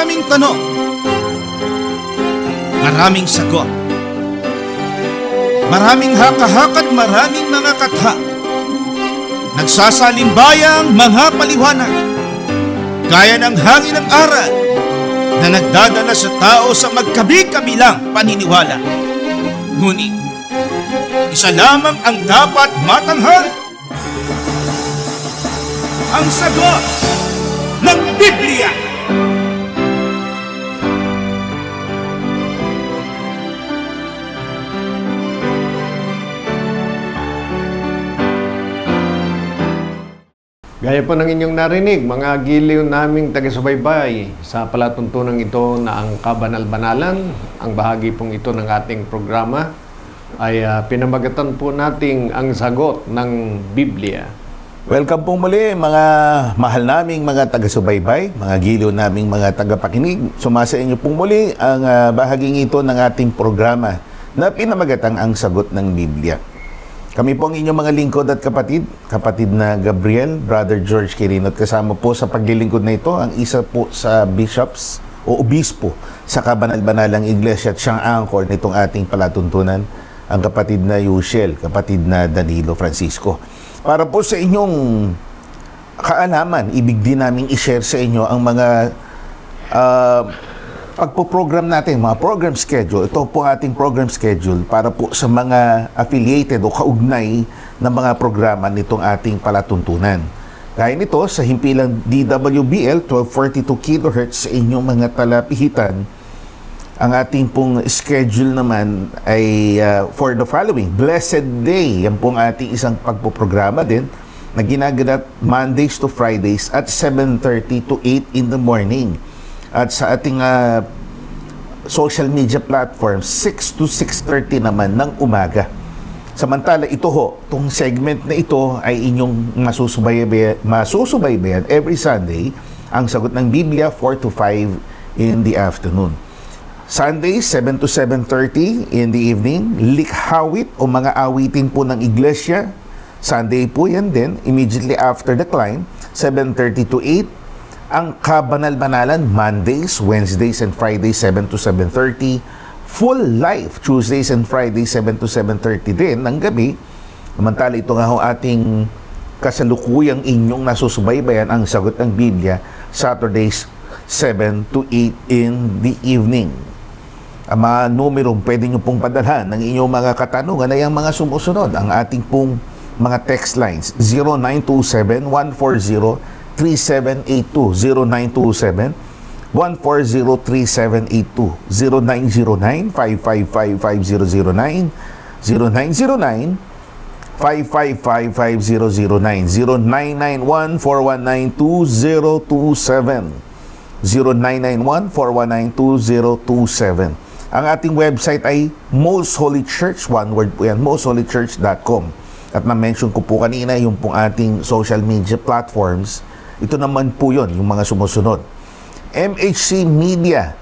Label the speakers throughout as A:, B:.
A: Maraming tanong, maraming sagot, maraming haka-haka at maraming mga katha. Nagsasalimbbayang mga paliwanag, gaya ng hangin ng aral na nagdadala sa tao sa magkabi-kabilang paniniwala. Ngunit, isa lamang ang dapat matanghal: ang sagot ng Biblia.
B: Gaya po ng inyong narinig, mga giliw naming taga-subaybay, sa palatuntunan ito na ang kabanal-banalan, ang bahagi pong ito ng ating programa, ay pinamagatan po nating ang sagot ng Biblia.
C: Welcome po muli mga mahal naming mga taga-subaybay, mga giliw naming mga tagapakinig. Sumasa inyo pong muli ang bahaging ito ng ating programa na pinamagatang ang sagot ng Biblia. Kami po ang inyong mga lingkod at kapatid na Gabriel, Brother George Quirino, at kasama po sa paglilingkod na ito ang isa po sa bishops o obispo sa kabanal-banalang iglesia at siyang angkor nitong ating palatuntunan, ang kapatid na Yushel, kapatid na Danilo Francisco. Para po sa inyong kaalaman, ibig din namin i-share sa inyo ang mga pagpo-program natin, mga program schedule. Ito po ating program schedule para po sa mga affiliated o kaugnay na mga programa nitong ating palatuntunan. Gaya nito, sa himpilang DWBL 1242 kHz sa inyong mga talapihitan, ang ating pong schedule naman ay for the following Blessed Day. Yan pong ating isang pagpo-programa din na ginaganap Mondays to Fridays at 7:30 to 8 in the morning. At sa ating social media platforms, 6 to 6:30 naman ng umaga. Samantala, itong segment na ito ay inyong masusubaybayan every Sunday, ang sagot ng Biblia, 4 to 5 in the afternoon. Sunday, 7 to 7:30 in the evening, likhawit o mga awitin po ng iglesia. Sunday po yan din, immediately after the climb, 7:30 to 8. Ang kabanal-banalan, Mondays, Wednesdays, and Fridays, 7 to 7:30. Full life, Tuesdays and Fridays, 7 to 7:30 din ng gabi. Samantala, ito nga ho ating kasalukuyang inyong nasusubaybayan, ang sagot ng Biblia, Saturdays, 7 to 8 in the evening. Ang mga numerong pwede nyo pong padalhan ng inyong mga katanungan ay ang mga sumusunod. Ang ating pong mga text lines, 0927-140-3782, 0927-140-3782, 0909-555-5009, 0909-555-5009, 0991-419-2027, 0991-419-2027. Ang ating website ay Most Holy Church, one word po yan, mostholychurch.com. At na-mention ko po kanina yung pong ating social media platforms. Ito naman po yun, yung mga sumusunod. MHC Media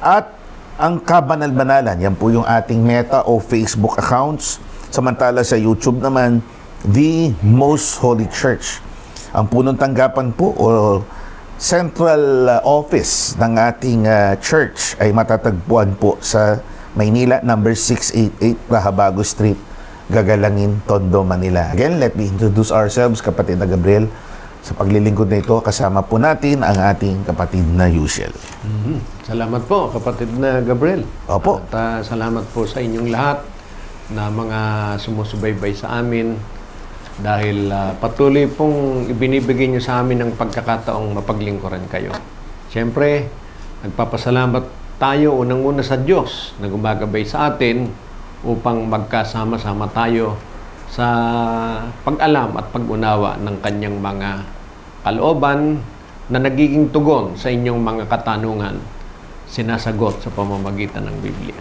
C: at ang Kabanal-Banalan, yan po yung ating Meta o Facebook accounts. Samantala sa YouTube naman, The Most Holy Church. Ang punong tanggapan po o central office ng ating church ay matatagpuan po sa Maynila, number 688 Rahabago Street, Gagalangin, Tondo, Manila. Again, let me introduce ourselves, kapatid na Gabriel. Sa paglilingkod na ito, kasama po natin ang ating kapatid na Yushel.
B: Salamat po, kapatid na Gabriel.
C: Opo.
B: At salamat po sa inyong lahat na mga sumusubaybay sa amin dahil patuloy pong ibinibigay niyo sa amin ng pagkakataong mapaglingkuran kayo. Siyempre, nagpapasalamat tayo unang-una sa Diyos na gumagabay sa atin upang magkasama-sama tayo sa pag-alam at pag-unawa ng kanyang mga kalooban na nagiging tugon sa inyong mga katanungan, sinasagot sa pamamagitan ng Biblia.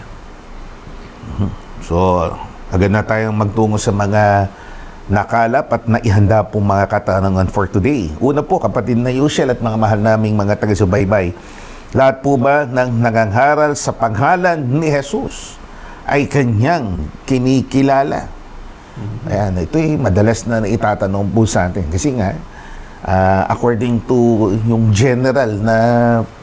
C: So, agad na tayong magtungo sa mga nakalap at naihanda pong mga katanungan for today. Una po, kapatid na Yushel at mga mahal naming mga taga-subaybay, lahat po ba ng nangangharal sa pangalan ni Jesus ay kanyang kinikilala? Ayan, ito'y madalas na itatanong po sa atin. Kasi nga, according to yung general na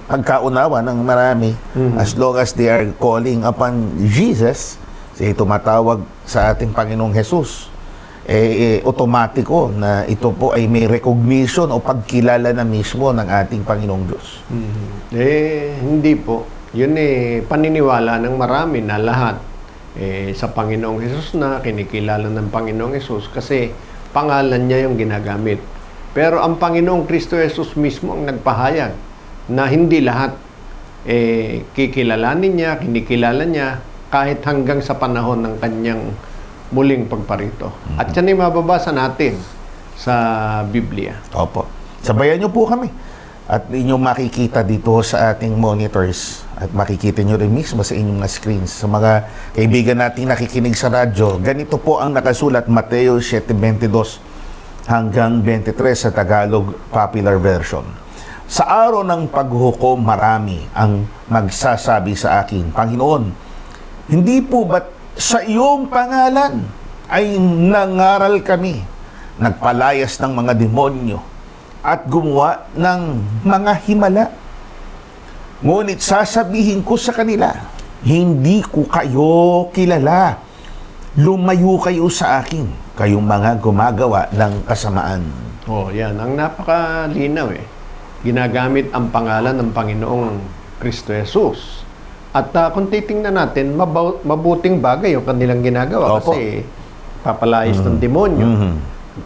C: pagkaunawa ng marami. As long as they are calling upon Jesus, tumatawag sa ating Panginoong Jesus, otomatiko na ito po ay may recognition o pagkilala na mismo ng ating Panginoong Diyos.
B: Hindi po. Yun paniniwala ng marami na lahat sa Panginoong Jesus na kinikilala ng Panginoong Jesus kasi pangalan niya yung ginagamit. Pero ang Panginoong Kristo Jesus mismo ang nagpahayag na hindi lahat kikilalanin niya, kinikilala niya kahit hanggang sa panahon ng kanyang muling pagparito. At yan ay mababasa natin sa Biblia.
C: Opo. Sabayan niyo po kami. At inyong makikita dito sa ating monitors at makikita niyo rin mismo sa inyong mga screens. Sa mga kaibigan natin nakikinig sa radyo, ganito po ang nakasulat, Mateo 7:22 hanggang 23 sa Tagalog Popular Version. Sa araw ng paghuhukom, marami ang magsasabi sa akin, Panginoon, hindi po ba't sa iyong pangalan ay nangaral kami, nagpalayas ng mga demonyo, at gumawa ng mga himala? Ngunit sasabihin ko sa kanila, hindi ko kayo kilala. Lumayo kayo sa akin, kayong mga gumagawa ng kasamaan.
B: Yan. Ang napakalinaw Ginagamit ang pangalan ng Panginoong Kristo Jesus. At kung titingnan natin, mabuting bagay yung kanilang ginagawa.
C: Opo.
B: Kasi papalayas ng demonyo,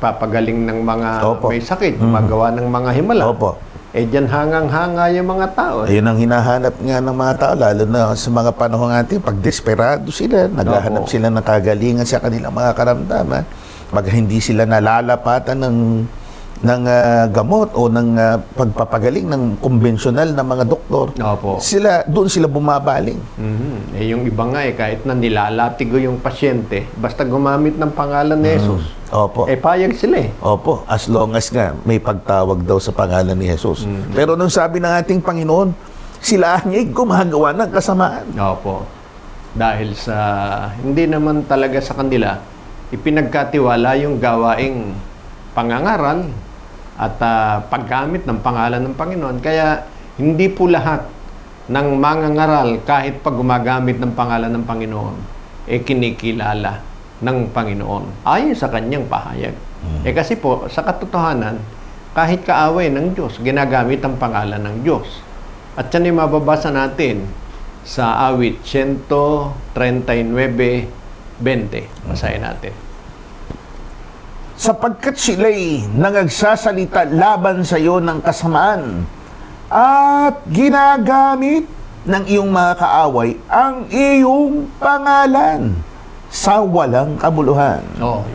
B: papagaling ng mga may sakit, gumagawa ng mga himala.
C: Opo.
B: Diyan hangang-hanga yung mga tao.
C: Ayun ang hinahanap nga ng mga tao, lalo na sa mga panahon natin, pag desperado sila, naghahanap sila ng kagalingan sa kanilang mga karamdaman, pag hindi sila nalalapatan ng gamot o ng pagpapagaling ng konbensyonal na mga doktor,
B: Opo.
C: doon sila bumabaling.
B: Yung iba nga kahit na nilalatigo yung pasyente, basta gumamit ng pangalan ni Jesus,
C: Opo.
B: payag sila
C: Opo, as long as nga may pagtawag daw sa pangalan ni Jesus. Pero nung sabi ng ating Panginoon, sila niya gumagawa ng kasamaan.
B: Opo. Dahil sa hindi naman talaga sa kanila ipinagkatiwala yung gawaing pangangaral at paggamit ng pangalan ng Panginoon. Kaya hindi po lahat ng mangangaral kahit pag gumagamit ng pangalan ng Panginoon kinikilala ng Panginoon ayon sa kanyang pahayag. Kasi po sa katotohanan, kahit kaaway ng Diyos, ginagamit ang pangalan ng Diyos. At yan ay mababasa natin sa awit 139:20. Basahin natin.
C: Sapagkat sila'y nangagsasalita laban sa iyo ng kasamaan at ginagamit ng iyong mga kaaway ang iyong pangalan sa walang kabuluhan.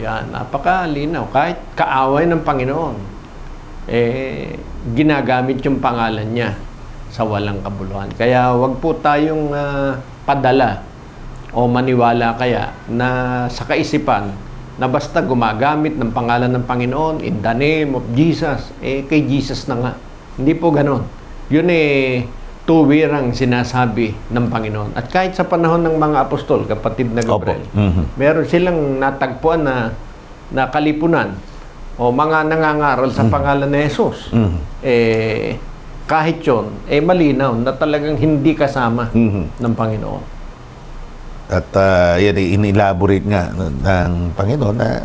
B: Yan. Napakalinaw. Kahit kaaway ng Panginoon, ginagamit yung pangalan niya sa walang kabuluhan. Kaya wag po tayong padala o maniwala kaya na sa kaisipan na basta gumagamit ng pangalan ng Panginoon in the name of Jesus, kay Jesus na nga. Hindi po ganon. Yun tuwirang sinasabi ng Panginoon. At kahit sa panahon ng mga apostol, kapatid na Gabriel, meron silang natagpuan na kalipunan o mga nangangaral sa pangalan ni Jesus. Kahit yun, malinaw na talagang hindi kasama ng Panginoon.
C: At yan ay inelaborate nga ng Panginoon na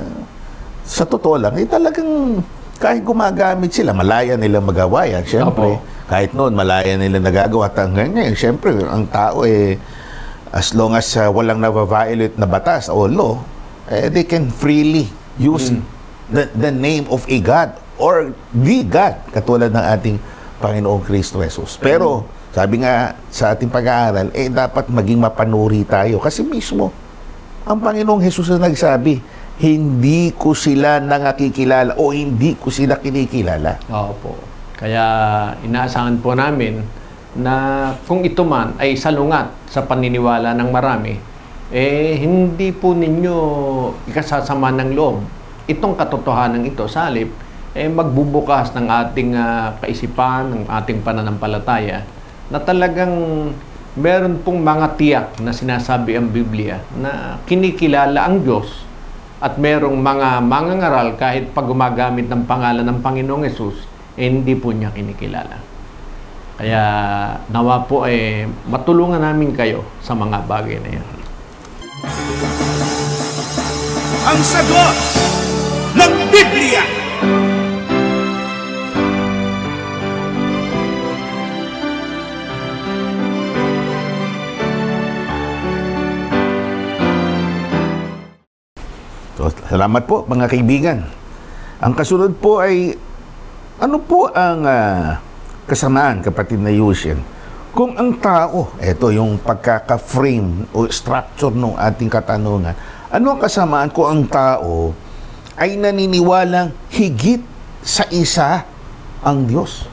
C: sa totoo lang, talagang kahit gumagamit sila, malaya nila magawa yan. Siyempre, kahit noon, malaya nila nagagawa. At hanggang ngayon, siyempre, ang tao as long as walang na-violate na batas o law, they can freely use the name of a God or the God, katulad ng ating Panginoong Kristo Jesus. Pero, sabi nga sa ating pag-aaral, dapat maging mapanuri tayo. Kasi mismo, ang Panginoong Jesus na nagsabi, hindi ko sila nangakikilala o hindi ko sila kinikilala.
B: Opo. Kaya inaasahan po namin na kung ito man ay salungat sa paniniwala ng marami, hindi po ninyo ikasasama ng loob itong katotohanan ito. Sa halip, magbubukas ng ating kaisipan, ng ating pananampalataya, na talagang meron pong mga tiyak na sinasabi ang Biblia na kinikilala ang Diyos at merong mga mangangaral kahit pag gumagamit ng pangalan ng Panginoong Hesus, hindi po niya kinikilala. Kaya nawa po matulungan namin kayo sa mga bagay na yan.
A: Ang sagot ng Biblia.
C: So, salamat po mga kaibigan. Ang kasunod po ay ano po ang kasamaan, kapatid na Yushin? Kung ang tao, eto yung pagkaka-frame o structure ng ating katanungan, ano ang kasamaan kung ang tao ay naniniwalang higit sa isa ang Diyos?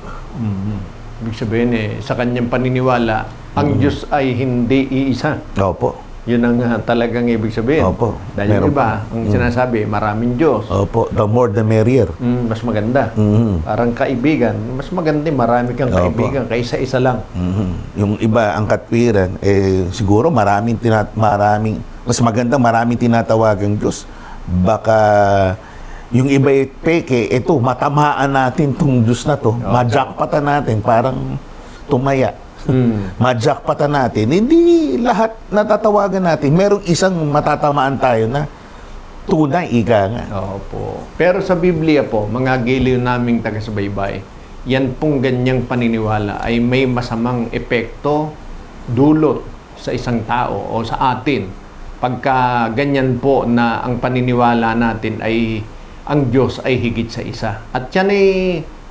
B: Ibig sabihin sa kanyang paniniwala, ang Diyos ay hindi iisa.
C: Opo.
B: Yun ang talagang ibig sabihin.
C: Opo.
B: Dahil yung
C: Meron
B: iba, ang sinasabi, maraming Diyos.
C: Opo. The more the merrier.
B: Mas maganda.
C: Mhm.
B: Parang kaibigan, mas maganda marami kang
C: Opo.
B: kaibigan kaysa isa lang.
C: Mhm. Yung iba, ang katwiran, siguro maraming, mas maganda maraming tinatawagang Diyos. Baka yung iba peke, ito, matamaan natin tong Diyos na to, majakpatan natin, parang tumaya. Majakpatan natin. Hindi lahat natatawagan natin. Merong isang matatamaan tayo na tunay, ika nga.
B: Opo. Pero sa Biblia po, mga giliw naming taga-subaybay, yan pong ganyang paniniwala ay may masamang epekto, dulot sa isang tao o sa atin. Pagka ganyan po na ang paniniwala natin ay ang Diyos ay higit sa isa. At yan ay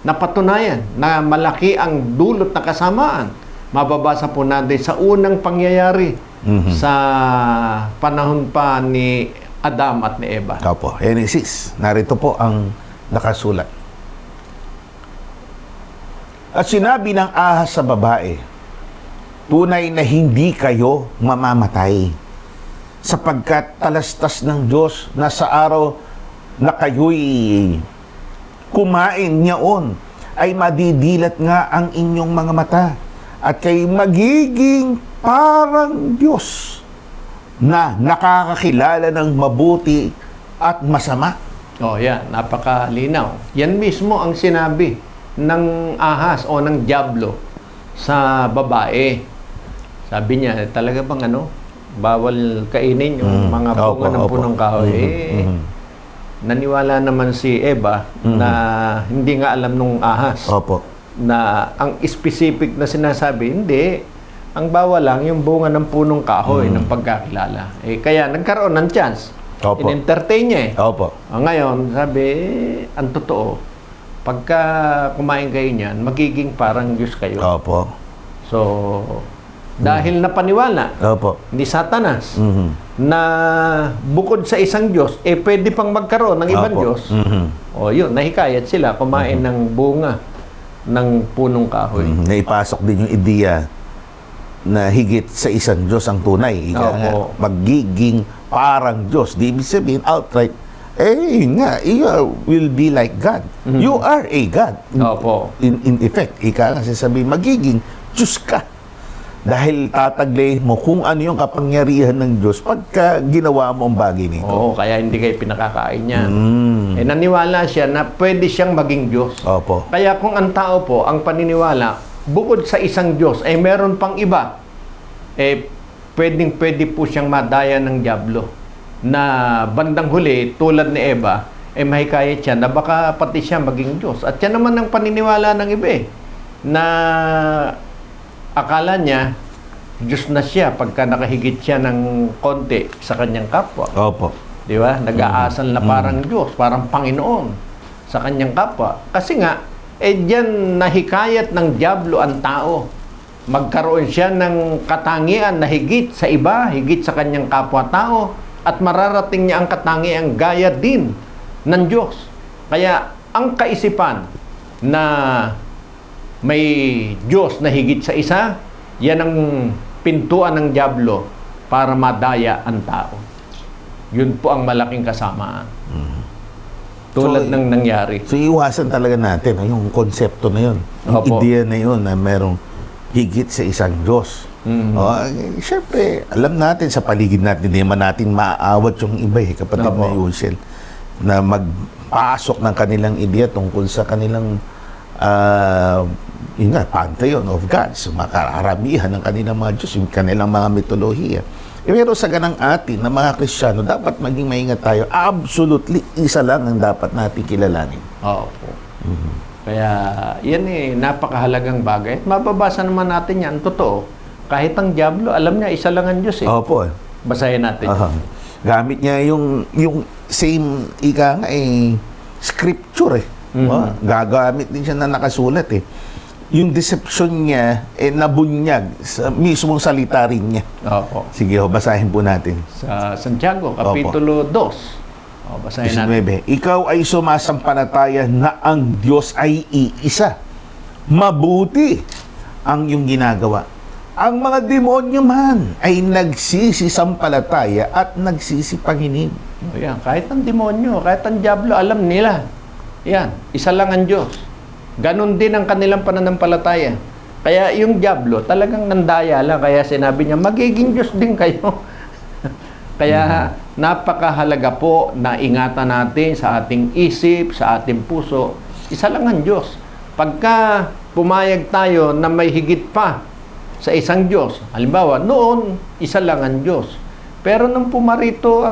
B: napatunayan na malaki ang dulot na kasamaan. Mababasa po natin sa unang pangyayari sa panahon pa ni Adam at ni Eva.
C: Opo. Genesis. Narito po ang nakasulat. At sinabi ng ahas sa babae, tunay na hindi kayo mamamatay, sapagkat talastas ng Diyos na sa araw na kayo'y kumain niyaon, ay madidilat nga ang inyong mga mata, at kayo magiging parang Diyos na nakakakilala ng mabuti at masama.
B: Yan. Napakalinaw. Yan mismo ang sinabi ng ahas o ng diablo sa babae. Sabi niya, talaga bang bawal kainin yung mga bunga ng punong kahoy? Naniwala naman si Eva na hindi nga alam nung ahas.
C: Opo.
B: Na ang specific na sinasabi, hindi. Ang bawal lang yung bunga ng punong kahoy ng pagkakilala. Kaya nagkaroon ng chance.
C: Opo.
B: In-entertain niya
C: Opo.
B: Ngayon, sabi, ang totoo, pagka kumain kayo niyan, magiging parang Diyos kayo.
C: Opo.
B: So, dahil napaniwala
C: Opo.
B: ni Satanas na bukod sa isang Diyos, pwede pang magkaroon ng ibang
C: Opo.
B: Diyos. Yun, nahikayat sila kumain ng bunga ng punong kahoy.
C: Naipasok din yung ideya na higit sa isang Diyos ang tunay. Ika nga, magiging parang Diyos. Di ibig sabihin, outright, you will be like God. You are a God.
B: Opo.
C: In effect, ika nga sasabihin, magiging Diyos ka. Dahil tataglayin mo kung ano yung kapangyarihan ng Diyos pagka ginawa mo ang bagay nito.
B: Oo, kaya hindi kayo pinakakain niya. Naniwala siya na pwede siyang maging Diyos.
C: Opo.
B: Kaya kung ang tao po, ang paniniwala, bukod sa isang Diyos, meron pang iba, pwede po siyang madaya ng diablo. Na bandang huli, tulad ni Eva, mahikayat siya na baka pati siya maging Diyos. At yan naman ang paniniwala ng iba na akala niya, Diyos na siya pagka nakahigit siya ng konti sa kanyang kapwa.
C: Opo.
B: Di ba? Nag-aasal na parang Diyos, parang Panginoon sa kanyang kapwa. Kasi nga, diyan nahikayat ng diablo ang tao. Magkaroon siya ng katangian na higit sa iba, higit sa kanyang kapwa-tao, at mararating niya ang katangian gaya din ng Diyos. Kaya, ang kaisipan na may Diyos na higit sa isa, yan ang pintuan ng diablo para madaya ang tao. Yun po ang malaking kasamaan. Tulad ng nangyari.
C: So, iwasan talaga natin yung konsepto na yun. Yung
B: Opo.
C: ideya na yun na merong higit sa isang Diyos. Siyempre, alam natin sa paligid natin, hindi man natin maaawat yung iba kapatid
B: Opo.
C: na Yusel, na magpasok ng kanilang ideya tungkol sa kanilang yun nga, pantheon of gods, makaramihan ng kanilang mga Diyos, yung kanilang mga mitolohiya. Pero sa ganang atin na mga Kristiyano, dapat maging maingat tayo. Absolutely, isa lang ang dapat natin kilalanin.
B: Oo po. Kaya yan napakahalagang bagay. At mababasa naman natin yan, totoo. Kahit ang Diablo, alam niya, isa lang ang Diyos eh.
C: Opo.
B: Basahin natin.
C: Gamit niya yung same, scripture eh. Gagamit din siya na nakasulat eh. Yung deception niya, nabunyag sa mismong salita rin niya.
B: Opo.
C: Sige, basahin po natin.
B: Sa Santiago, Kapitulo 2. Basahin natin.
C: 19. Ikaw ay sumasampalataya na ang Diyos ay iisa. Mabuti ang iyong ginagawa. Ang mga demonyo man ay nagsisisampalataya at nagsisipanginig.
B: Yan. Kahit ang demonyo, kahit ang Diablo, alam nila. Yan. Isa lang ang Diyos. Ganon din ang kanilang pananampalataya. Kaya yung Diablo, talagang nandaya lang. Kaya sinabi niya, magiging Diyos din kayo. Kaya napakahalaga po na ingatan natin sa ating isip, sa ating puso. Isa lang ang Diyos. Pagka pumayag tayo na may higit pa sa isang Diyos, halimbawa, noon, isa lang ang Diyos. Pero nung pumarito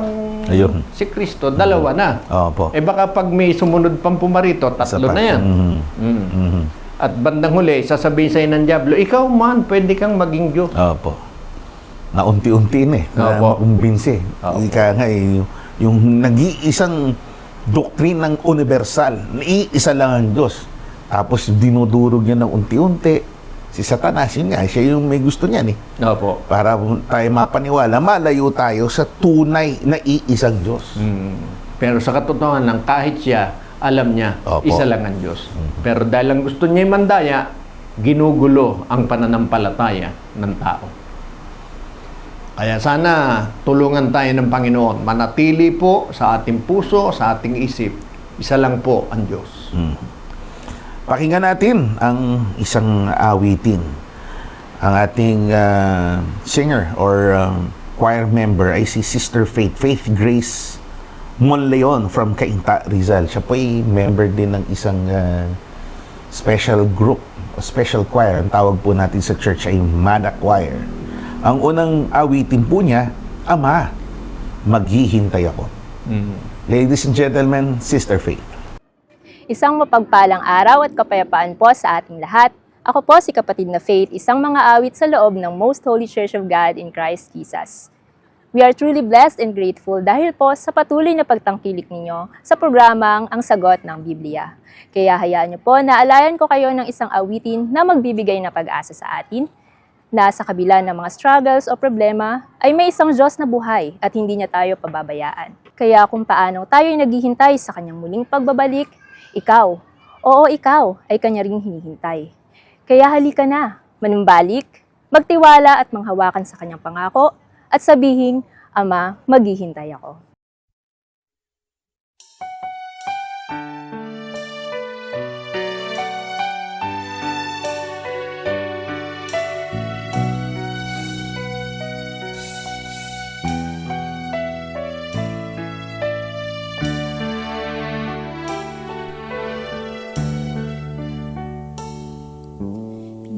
B: si Kristo, dalawa na.
C: Opo.
B: Baka pag may sumunod pang pumarito, tatlo na yan. At bandang huli, sasabihin sa'yo ng Diablo, ikaw man, pwede kang maging Diyos.
C: Opo. Na unti-unti na makumbinsi. Ika nga yung nag-iisang doktrinang universal, iisa lang ang Diyos. Tapos dinudurog niya ng unti-unti. Si Satanas, yun nga, siya yung may gusto niyan eh.
B: Opo.
C: Para tayo mapaniwala, malayo tayo sa tunay na iisang Diyos.
B: Pero sa katotohanan, kahit siya, alam niya, isa lang ang Diyos. Pero dahil ang gusto niya mandaya, ginugulo ang pananampalataya ng tao. Kaya sana tulungan tayo ng Panginoon. Manatili po sa ating puso, sa ating isip. Isa lang po ang Diyos.
C: Pakinggan natin ang isang awitin. Ang ating singer or choir member ay si Sister Faith Grace Monleon from Cainta, Rizal. Siya po ay member din ng isang special group, special choir. Ang tawag po natin sa church ay Mada Choir. Ang unang awitin po niya, Ama, maghihintay ako. Ladies and gentlemen, Sister Faith.
D: Isang mapagpalang araw at kapayapaan po sa ating lahat. Ako po si Kapatid na Faith, isang mga awit sa loob ng Most Holy Church of God in Christ Jesus. We are truly blessed and grateful dahil po sa patuloy na pagtangkilik ninyo sa programang Ang Sagot ng Biblia. Kaya hayaan niyo po na alayan ko kayo ng isang awitin na magbibigay na pag-asa sa atin, na sa kabila ng mga struggles o problema ay may isang Diyos na buhay at hindi niya tayo pababayaan. Kaya kung paano tayo ay naghihintay sa kanyang muling pagbabalik, ikaw ay kanya ring hinihintay. Kaya halika na, manumbalik, magtiwala at manghawakan sa kanyang pangako at sabihin, Ama, maghihintay ako.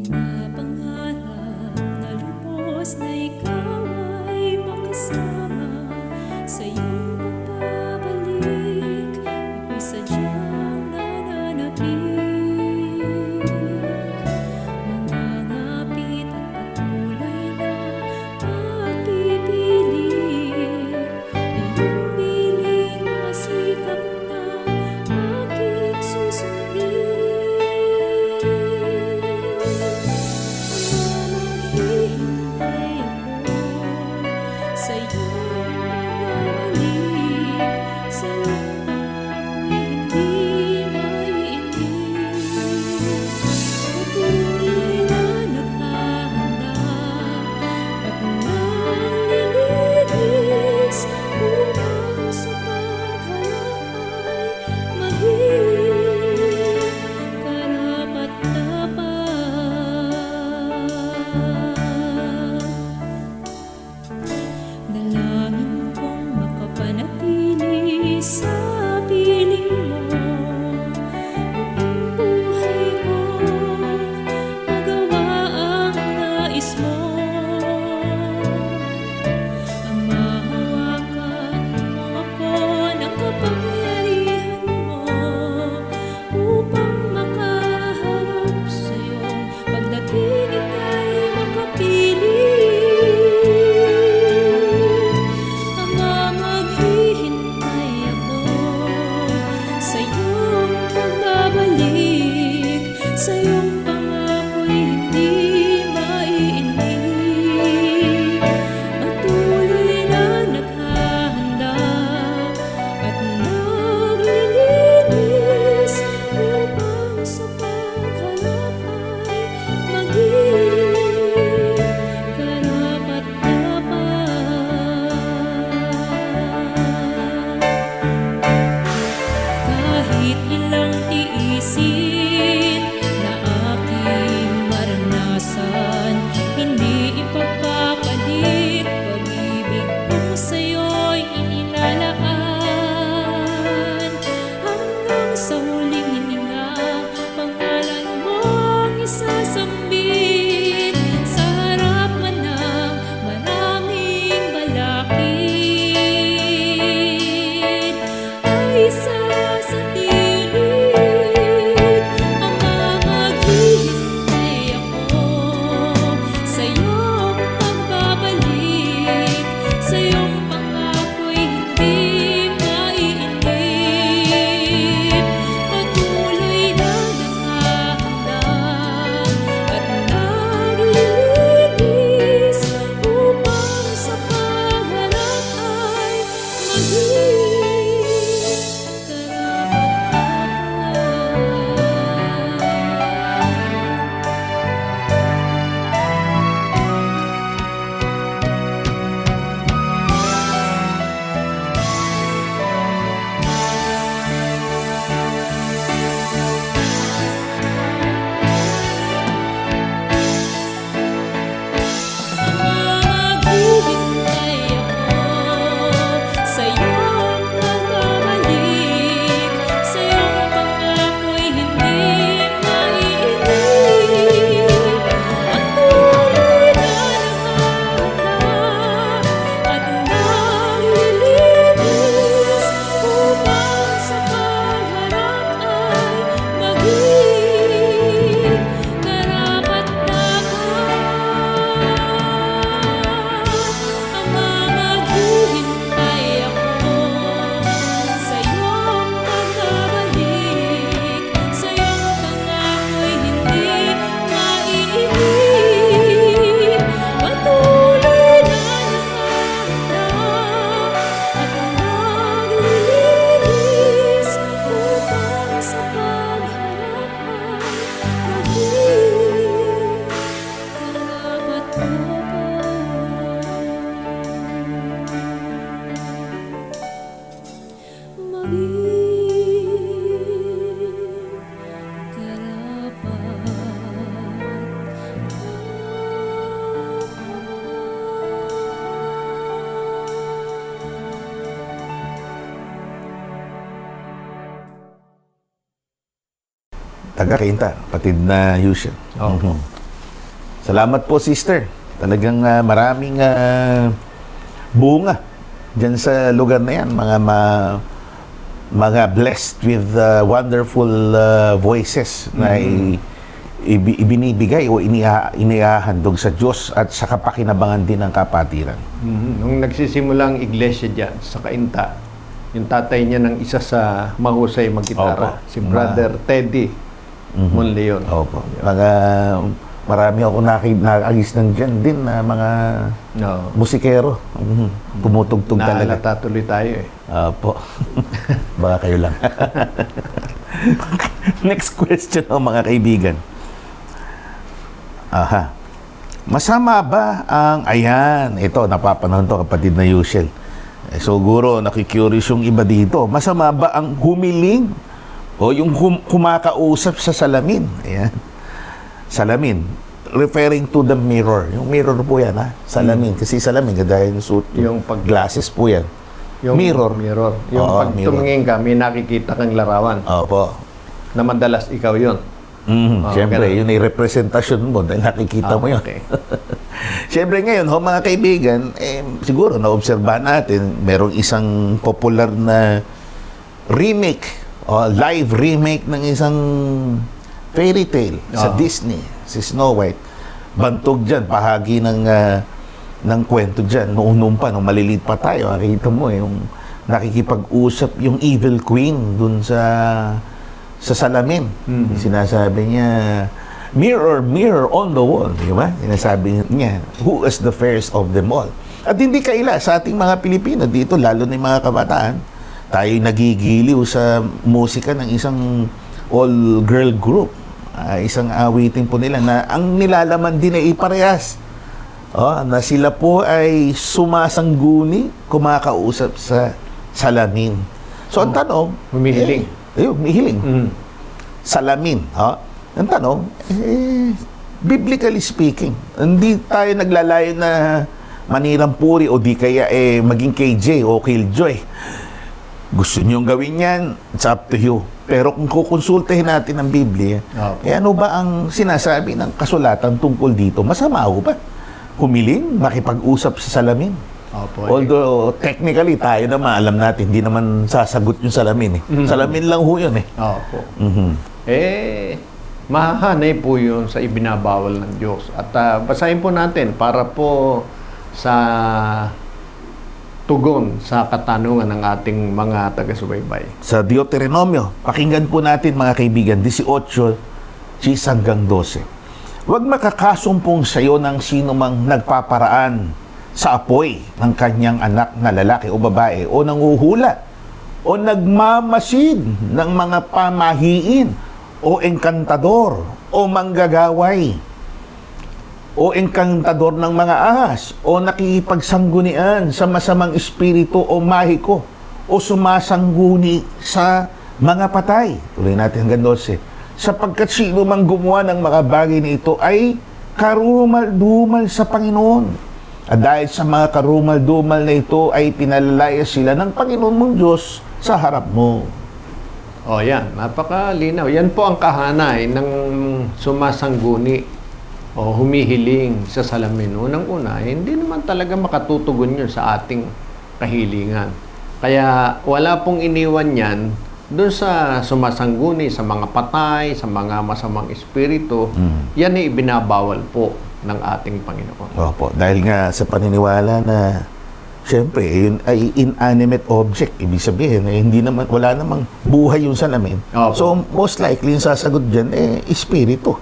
E: Pinapangarap na lubos na ikaw ay makasama sa iyong
C: taga-Kainta, kapatid na Yusel.
B: Opo.
C: Salamat po, sister. Talagang maraming bunga dyan sa lugar na yan. Mga blessed with wonderful voices na ibinibigay o inihahandog sa Diyos at sa kapakinabangan din ng kapatiran.
B: Nung nagsisimula ang iglesia dyan sa Kainta, yung tatay niya ng isa sa mahusay
C: Opo.
B: mag-gitara, si Brother Teddy Monleon.
C: Opo. Marami ako nakagis ng dyan din na mga
B: No.
C: musikero. Tumutugtog talaga.
B: Naalata tuloy tayo eh.
C: Opo. Baka kayo lang. Next question mga kaibigan. Aha. Masama ba ang, ayan, ito, napapanahon to kapatid na Yusel. Siguro, nakikurious yung iba dito. Masama ba ang humiling o yung kumakausap sa salamin? Ayan. Salamin. Referring to the mirror. Yung mirror po yan, ha? Salamin. Kasi salamin, gaya ng suit.
B: Yung
C: glasses po yan.
B: Yung
C: Mirror.
B: Yung
C: Oo,
B: pag
C: mirror.
B: tumingin ka, may nakikita kang larawan
C: Opo.
B: na madalas ikaw yon.
C: Siyempre,
B: ganun.
C: yun ay representasyon mo dahil nakikita mo yun.
B: Okay.
C: Siyempre ngayon, mga kaibigan, siguro naobserbahan natin, merong isang popular na remake o live remake ng isang fairy tale sa Disney, si Snow White. Bantog dyan, bahagi ng kwento dyan. Noong pa, nung maliliit pa tayo, nakikita mo yung nakikipag-usap yung evil queen dun sa salamin. Sinasabi niya, mirror, mirror on the wall. Di ba? Sinasabi niya, who is the fairest of them all? At hindi kaila sa ating mga Pilipino dito, lalo na yung mga kabataan, tayo'y nagigiliw sa musika ng isang all-girl group. Isang awitin po nila na ang nilalaman din ay iparehas. Na sila po ay sumasangguni, kumakausap sa salamin. So, ang tanong,
B: Humihiling.
C: humihiling. Salamin. Ang tanong, biblically speaking, hindi tayo naglalayo na manirang puri o di kaya maging KJ o Killjoy. Gusto niyong gawin yan, it's up to you. Pero kung kukonsultahin natin ang Biblia, ano ba ang sinasabi ng kasulatan tungkol dito? Masama ho ba? Humiling, makipag-usap sa salamin. Although, technically, tayo naman, alam natin, hindi naman sasagot yung salamin. Salamin lang ho yun
B: Opo. Mahahanay po yun sa ibinabawal ng Diyos. At basahin po natin para po sa tugon sa katanungan ng ating mga taga-subaybay.
C: Sa Deuteronomio, pakinggan po natin mga kaibigan, 18, 10 hanggang 12. Huwag makakasumpong sa iyo ng sino mang nagpaparaan sa apoy ng kanyang anak na lalaki o babae o nanguhula o nagmamasid ng mga pamahiin o engkantador o manggagaway o engkantador ng mga ahas o nakikipagsanggunian sa masamang espiritu o mahiko o sumasangguni sa mga patay. Tuloy natin hanggang 12. Sapagkat sino mang gumawa ng mga bagay na ito ay karumal-dumal sa Panginoon. At dahil sa mga karumal-dumal na ito ay pinalalaya sila ng Panginoon mong Diyos sa harap mo.
B: Yan. Napakalinaw. Yan po ang kahanay ng sumasangguni o humihiling sa salamin. Unang-una, hindi naman talaga makatutugon yun sa ating kahilingan. Kaya wala pong iniwan yan doon sa sumasangguni, sa mga patay, sa mga masamang espiritu. Yan ay ibinabawal po ng ating Panginoon.
C: Opo, dahil nga sa paniniwala na siyempre, yun ay inanimate object. Ibig sabihin, hindi naman, wala namang buhay yung salamin.
B: Opo.
C: So, most likely, yung sasagot dyan, espiritu.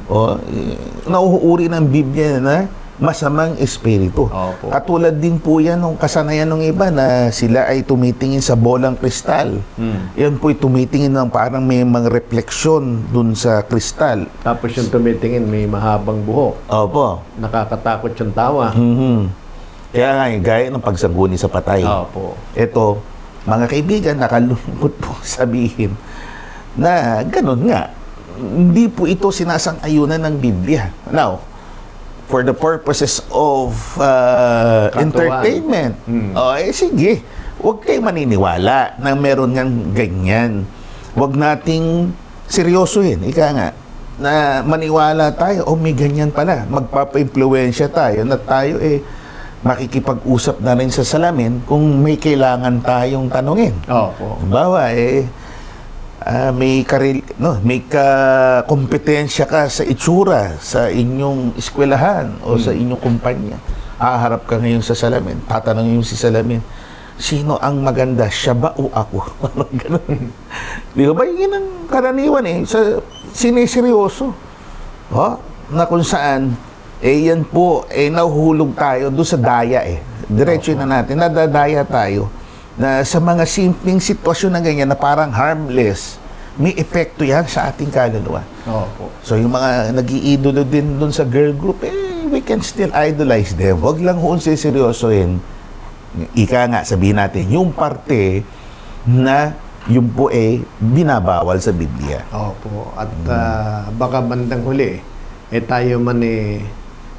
C: O, nauuuri ng Biblia na masamang espiritu.
B: Opo.
C: Katulad din po yan ng kasanayan ng iba na sila ay tumitingin sa bolang kristal. Yan po ay tumitingin ng parang may mga refleksyon dun sa kristal.
B: Tapos yung tumitingin, may mahabang buhok.
C: Opo.
B: Nakakatakot yung tawa.
C: Kaya nga, gaya ng pagsangguni sa patay.
B: Opo.
C: Ito, mga kaibigan, nakalungkot po sabihin na ganun nga. Hindi po ito sinasang-ayunan ng Biblia. Now, for the purposes of entertainment, sige, huwag kayo maniniwala na meron ngang ganyan. Huwag nating seryosohin, ika nga, na maniwala tayo, may ganyan pala, magpapa-impluwensya tayo, na tayo makikipag-usap na rin sa salamin kung may kailangan tayong tanungin.
B: Opo.
C: Halimbawa, may kompetensya ka sa itsura sa inyong eskwelahan o sa inyong kumpanya. Haharap ka ngayon sa salamin, tatanungin yung si salamin, sino ang maganda, siya ba o ako? Parang ganun. Di ba? Yun ang karaniwan siniseryoso. Na kung saan, yan po, nahuhulog tayo doon sa daya Diretso na natin, nadadaya tayo na sa mga simpleng sitwasyon na ganyan na parang harmless, may epekto yan sa ating kaluluwa.
B: Opo.
C: So yung mga nag-iidolo din doon sa girl group, we can still idolize them. Huwag lang hoon seryosohin. Ika nga, sabihin natin, yung parte na yung po binabawal sa Biblia.
B: Opo. At baka bandang huli, tayo man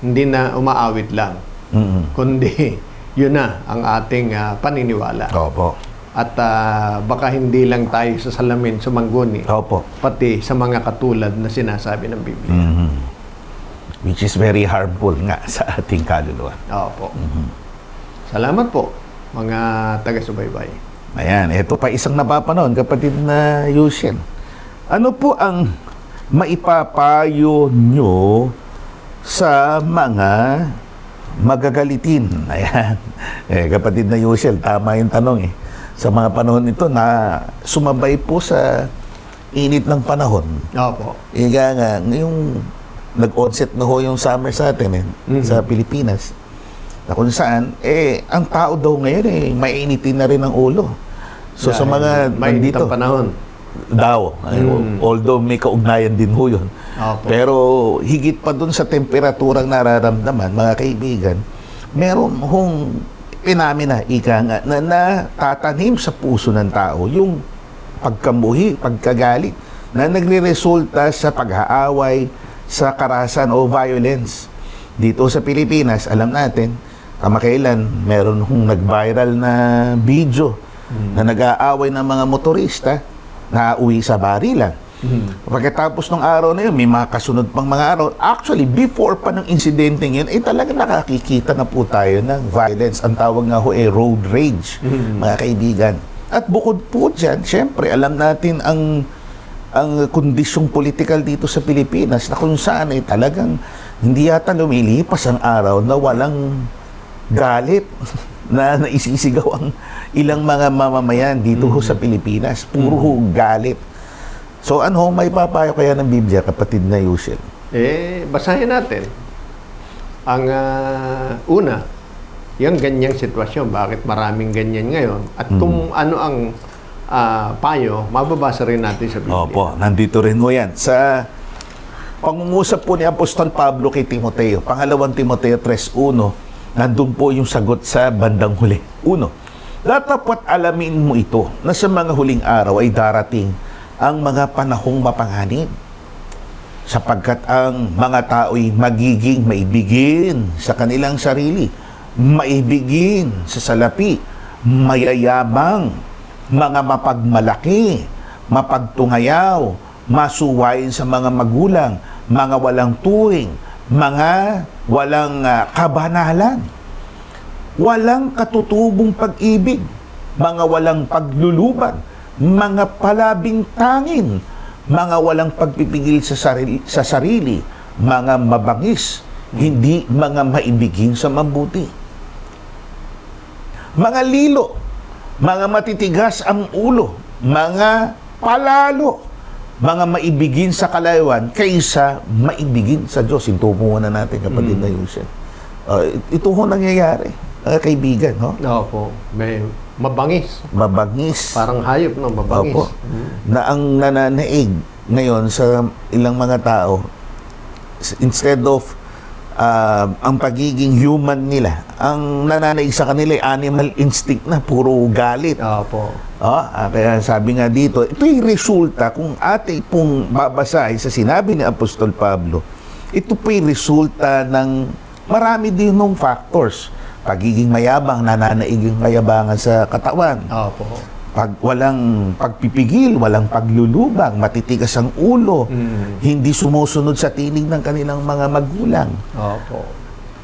B: hindi na umaawit lang, kundi yun na ang ating paniniwala.
C: Opo.
B: At baka hindi lang tayo sa salamin sumangguni,
C: Opo.
B: pati sa mga katulad na sinasabi ng Biblia.
C: Which is very harmful nga sa ating kaluluwa.
B: Opo. Salamat po, mga taga-subaybay.
C: Ayan, ito pa isang napapanon, kapatid na Yusien. Ano po ang maipapayo nyo sa mga magagalitin? Ayan. Kapatid na Yusien, tama yung tanong Sa mga panahon ito na sumabay po sa init ng panahon.
B: Opo.
C: Ika nga, ngayong nag-onset na ho yung summer sa atin sa Pilipinas. Na kung saan, ang tao daw ngayon mainitin na rin ang ulo. So sa mga
B: mainit
C: nandito,
B: ang panahon.
C: daw, although may kaugnayan din ho yun.
B: Opo.
C: Pero higit pa dun sa temperaturang nararamdaman, mga kaibigan, meron hong pinamina, ika nga, na natatanim sa puso ng tao yung pagkamuhi, pagkagalit, na nagre-resulta sa pag-aaway, sa karahasan o violence. Dito sa Pilipinas, alam natin, kamakailan, meron hong nag-viral na video na nag-aaway ng mga motorista na uwi sa barilan. Pagkatapos ng araw na yun, may mga kasunod pang mga araw. Actually, before pa ng insidente yun, talagang nakakikita na po tayo ng violence. Ang tawag nga ho road rage, mga kaibigan. At bukod po dyan, syempre, alam natin ang kondisyong politikal dito sa Pilipinas na kung saan talagang hindi yata lumilipas ang araw na walang galit na naisisigaw ang ilang mga mamamayan dito ho sa Pilipinas. Puro ho galit. So ano, may papayo kaya ng Biblia, kapatid na Yusien?
B: Basahin natin. Ang una, yung ganyang sitwasyon, bakit maraming ganyan ngayon, at kung ano ang payo, mababasa rin natin sa Biblia.
C: Opo, nandito rin ho yan. Sa pangungusap po ni Apostol Pablo kay Timoteo, pangalawang Timoteo 3:1, nandun po yung sagot sa bandang huli. Uno, dapat alamin mo ito, na sa mga huling araw ay darating ang mga panahong mapanganib, sapagkat ang mga tao'y magiging maibigin sa kanilang sarili, maibigin sa salapi, mayayabang, mga mapagmalaki, mapagtungayaw, masuwayin sa mga magulang, mga walang tuwing, mga walang kabanalan, walang katutubong pag-ibig, mga walang paglulubag, mga palabing tangin, mga walang pagpipigil sa sarili, mga mabangis, hindi mga maibigin sa mabuti. Mga lilo, mga matitigas ang ulo, mga palalo, mga maibigin sa kalayuan kaysa maibigin sa Diyos. Ito po muna natin, kapatid na Yusien. Ito ho nangyayari, kaibigan.
B: Opo. May mabangis.
C: Mabangis.
B: Parang hayop ng mabangis.
C: Opo. Na ang nananaig ngayon sa ilang mga tao, instead of ang pagiging human nila, ang nananaig sa kanila ay animal instinct na, puro galit.
B: Opo.
C: Kaya sabi nga dito, ito'y resulta, kung ating pong babasahin sa sinabi ni Apostol Pablo, ito po'y resulta ng marami din ng factors. Pagiging mayabang, nananaig yung mayabangan sa katawan.
B: Opo.
C: Pag walang pagpipigil, walang paglulubag, matitigas ang ulo, hindi sumusunod sa tinig ng kanilang mga magulang.
B: Opo.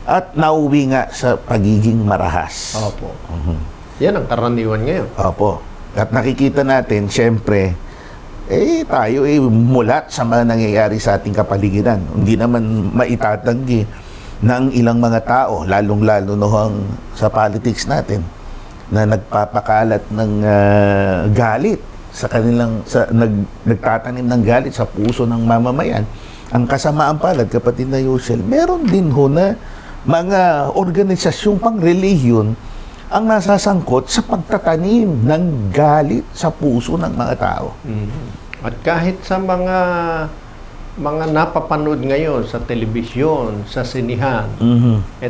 C: At nauwi nga sa pagiging marahas.
B: Opo. Yan ang karaniwan ngayon.
C: Opo. At nakikita natin, syempre, tayo mulat sa mga nangyayari sa ating kapaligiran. Hindi naman maitatanggi ng ilang mga tao, lalong-lalo noong sa politics natin, na nagpapakalat ng galit sa kanilang nagtatanim ng galit sa puso ng mamamayan. Ang kasamaan palad, kapatid na Yusel, meron din ho na mga organisasyong pang-relihiyon ang nasasangkot sa pagtatanim ng galit sa puso ng mga tao.
B: At kahit sa mga napapanood ngayon sa telebisyon, sa sinihan,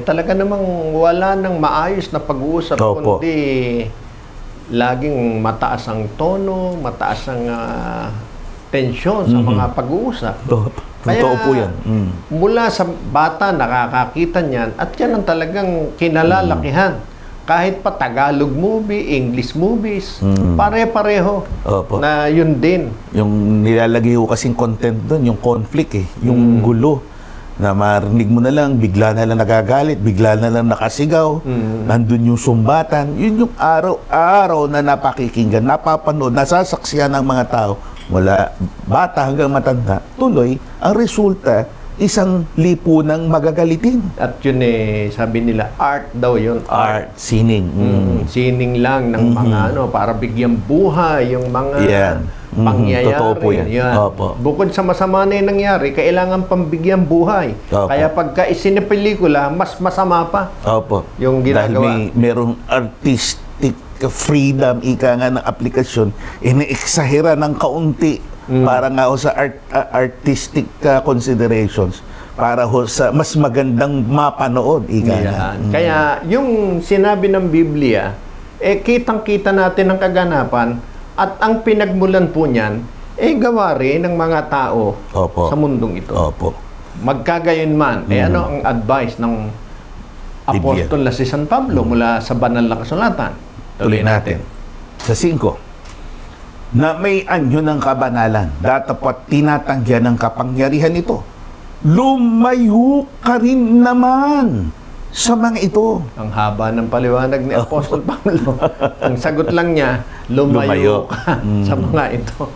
B: talaga namang wala nang maayos na pag-uusap,
C: Opo.
B: kundi laging mataas ang tono, mataas ang tensyon sa mga pag-uusap.
C: Totoo po yan.
B: Mula sa bata, nakakakita niyan, at yan ang talagang kinalalakihan. Kahit pa Tagalog movie, English movies, pare-pareho
C: Opo.
B: na yun din.
C: Yung nilalagay ko kasing content doon, yung conflict yung gulo. Na marinig mo na lang, bigla na lang nagagalit, bigla na lang nakasigaw, nandun yung sumbatan. Yun yung araw-araw na napakikinggan, napapanood, nasasaksihan ng mga tao, mula bata hanggang matanda. Tuloy, ang resulta, isang lipunang magagalitin.
B: At yun sabi nila, art daw yun.
C: Art, sining.
B: Sining lang ng mga para bigyang buhay, yung mga
C: Yan.
B: pangyayari.
C: Totoo po yan. Opo.
B: Bukod sa masama na yung nangyari, kailangan pambigyang buhay.
C: Opo.
B: Kaya pagka isinepelikula, mas masama pa.
C: Opo.
B: Yung ginagawa.
C: Dahil merong artistic freedom, ika nga ng aplikasyon, ine-eksahera ng kaunti para nga ho sa artistic considerations, para ho sa mas magandang mapanood, ika nga.
B: Kaya yung sinabi ng Biblia, kitang-kita natin ang kaganapan, at ang pinagmulan po niyan, gawa rin ng mga tao
C: Opo.
B: sa mundong ito.
C: Opo.
B: Magkagayon man, ano ang advice ng apostol na si San Pablo mula sa banal na kasulatan?
C: Tuloy natin. Sa 5, na may anyo ng kabanalan, datapat tinatanggihan ng kapangyarihan ito. Lumayo ka rin naman sa mga ito.
B: Ang haba ng paliwanag ni Apostol Pablo. Ang sagot lang niya, lumayo ka sa mga ito.